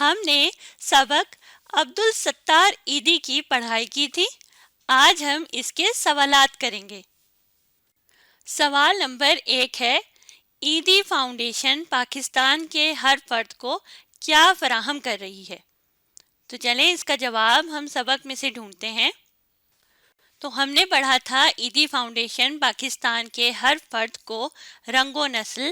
ہم نے سبق عبدل ستار ایدی کی پڑھائی کی تھی۔ آج ہم اس کے سوالات کریں گے۔ سوال نمبر 1 ہے، ایدی فاؤنڈیشن پاکستان کے ہر فرد کو کیا فراہم کر رہی ہے؟ تو چلیں اس کا جواب ہم سبق میں سے ڈھونڈتے ہیں۔ تو ہم نے پڑھا تھا ایدی فاؤنڈیشن پاکستان کے ہر فرد کو رنگ و نسل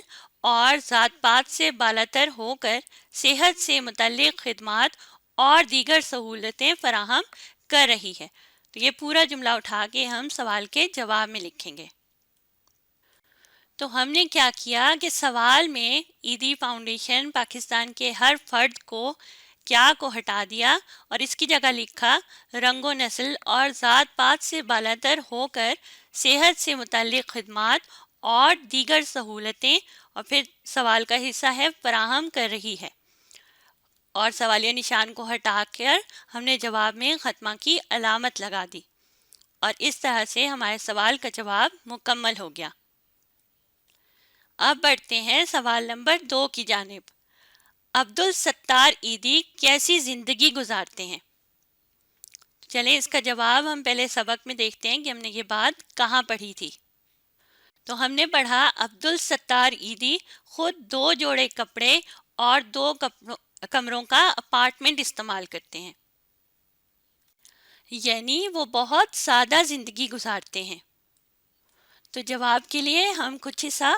اور ذات پات سے بالاتر ہو کر صحت سے متعلق خدمات اور دیگر سہولتیں فراہم کر رہی ہے۔ تو یہ پورا جملہ اٹھا کے ہم سوال کے جواب میں لکھیں گے۔ تو ہم نے کیا کیا کہ سوال میں ایدی فاؤنڈیشن پاکستان کے ہر فرد کو کیا کو ہٹا دیا اور اس کی جگہ لکھا رنگ و نسل اور ذات پات سے بالاتر ہو کر صحت سے متعلق خدمات اور دیگر سہولتیں، اور پھر سوال کا حصہ ہے فراہم کر رہی ہے، اور سوالیہ نشان کو ہٹا کر ہم نے جواب میں ختمہ کی علامت لگا دی، اور اس طرح سے ہمارے سوال کا جواب مکمل ہو گیا۔ اب بڑھتے ہیں سوال نمبر 2 کی جانب۔ عبدل ستار ایدی کیسی زندگی گزارتے ہیں؟ چلیں اس کا جواب ہم پہلے سبق میں دیکھتے ہیں کہ ہم نے یہ بات کہاں پڑھی تھی۔ تو ہم نے پڑھا عبدل ستار ایدی خود 2 جوڑے کپڑے اور 2 کمروں کا اپارٹمنٹ استعمال کرتے ہیں، یعنی وہ بہت سادہ زندگی گزارتے ہیں۔ تو جواب کے لیے ہم کچھ حصہ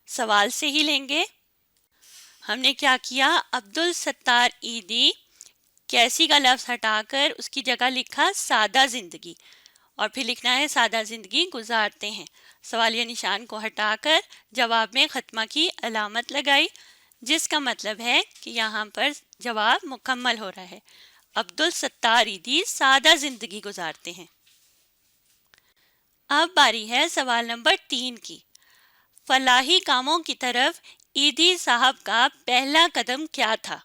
سوال سے ہی لیں گے۔ ہم نے کیا کیا، عبدل ستار ایدی کیسی کا لفظ ہٹا کر اس کی جگہ لکھا سادہ زندگی، اور پھر لکھنا ہے سادہ زندگی گزارتے ہیں۔ سوالیہ نشان کو ہٹا کر جواب میں ختمہ کی علامت لگائی، جس کا مطلب ہے کہ یہاں پر جواب مکمل ہو رہا ہے۔ عبدل ستار ایدی سادہ زندگی گزارتے ہیں۔ اب باری ہے سوال نمبر 3 کی۔ فلاحی کاموں کی طرف ایدی صاحب کا پہلا قدم کیا تھا؟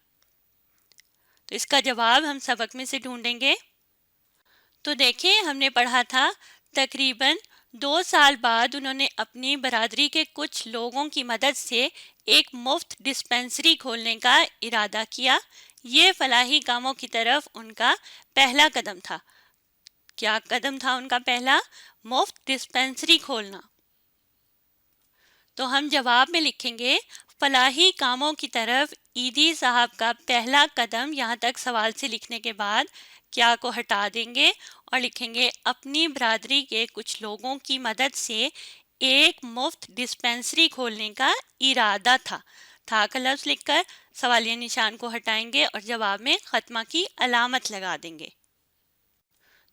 تو اس کا جواب ہم سبق میں سے ڈھونڈیں گے۔ تو دیکھیں ہم نے پڑھا تھا تقریباً 2 سال بعد انہوں نے اپنی برادری کے کچھ لوگوں کی مدد سے ایک مفت ڈسپنسری کھولنے کا ارادہ کیا۔ یہ فلاحی کاموں کی طرف ان کا پہلا قدم تھا۔ کیا قدم تھا ان کا پہلا؟ مفت ڈسپنسری کھولنا۔ تو ہم جواب میں لکھیں گے فلاحی کاموں کی طرف ایدی صاحب کا پہلا قدم، یہاں تک سوال سے لکھنے کے بعد کیا کو ہٹا دیں گے اور لکھیں گے اپنی برادری کے کچھ لوگوں کی مدد سے ایک مفت ڈسپنسری کھولنے کا ارادہ تھا۔ تھا کا لفظ لکھ کر سوالیہ نشان کو ہٹائیں گے اور جواب میں ختمہ کی علامت لگا دیں گے۔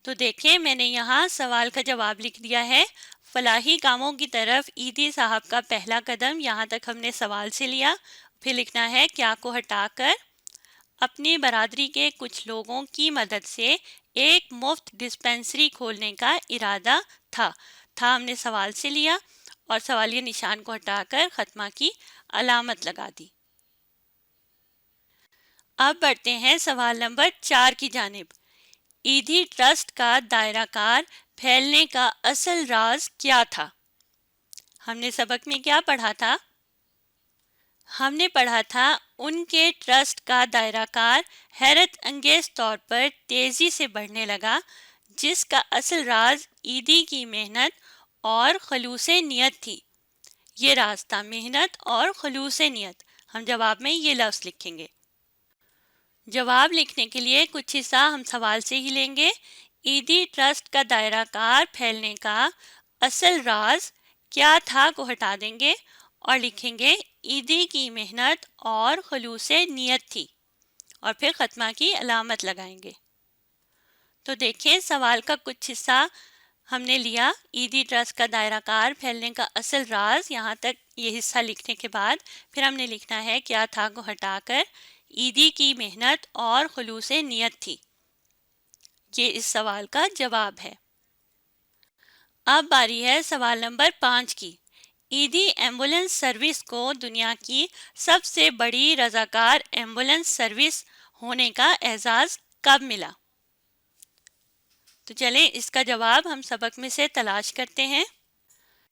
تو دیکھیں میں نے یہاں سوال کا جواب لکھ دیا ہے، فلاحی کاموں کی طرف ایدی صاحب کا پہلا قدم، یہاں تک ہم نے سوال سے لیا، پھر لکھنا ہے کیا کو ہٹا کر اپنی برادری کے کچھ لوگوں کی مدد سے ایک مفت ڈسپنسری کھولنے کا ارادہ تھا۔ تھا ہم نے سوال سے لیا اور سوالیہ نشان کو ہٹا کر ختمہ کی علامت لگا دی۔ اب بڑھتے ہیں سوال نمبر 4 کی جانب۔ ایدی ٹرسٹ کا دائرہ کار پھیلنے کا اصل راز کیا تھا؟ ہم نے سبق میں کیا پڑھا تھا؟ ہم نے پڑھا تھا ان کے ٹرسٹ کا دائرہ کار حیرت انگیز طور پر تیزی سے بڑھنے لگا، جس کا اصل راز ایدی کی محنت اور خلوص نیت تھی۔ یہ راز تھا محنت اور خلوص نیت۔ ہم جواب میں یہ لفظ لکھیں گے۔ جواب لکھنے کے لیے کچھ حصہ ہم سوال سے ہی لیں گے۔ ایدی ٹرسٹ کا دائرہ کار پھیلنے کا اصل راز کیا تھا کو ہٹا دیں گے اور لکھیں گے ایدی کی محنت اور خلوص نیت تھی، اور پھر ختمہ کی علامت لگائیں گے۔ تو دیکھیں سوال کا کچھ حصہ ہم نے لیا، ایدی ٹرسٹ کا دائرہ کار پھیلنے کا اصل راز، یہاں تک یہ حصہ لکھنے کے بعد پھر ہم نے لکھنا ہے کیا تھا کو ہٹا کر ایدی کی محنت اور خلوص نیت تھی۔ یہ اس سوال کا جواب ہے۔ اب باری ہے سوال نمبر 5 کی۔ ایدی ایمبولنس سروس کو دنیا کی سب سے بڑی رضاکار ایمبولنس سروس ہونے کا اعزاز کب ملا؟ تو چلیں اس کا جواب ہم سبق میں سے تلاش کرتے ہیں۔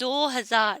2000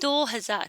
2000।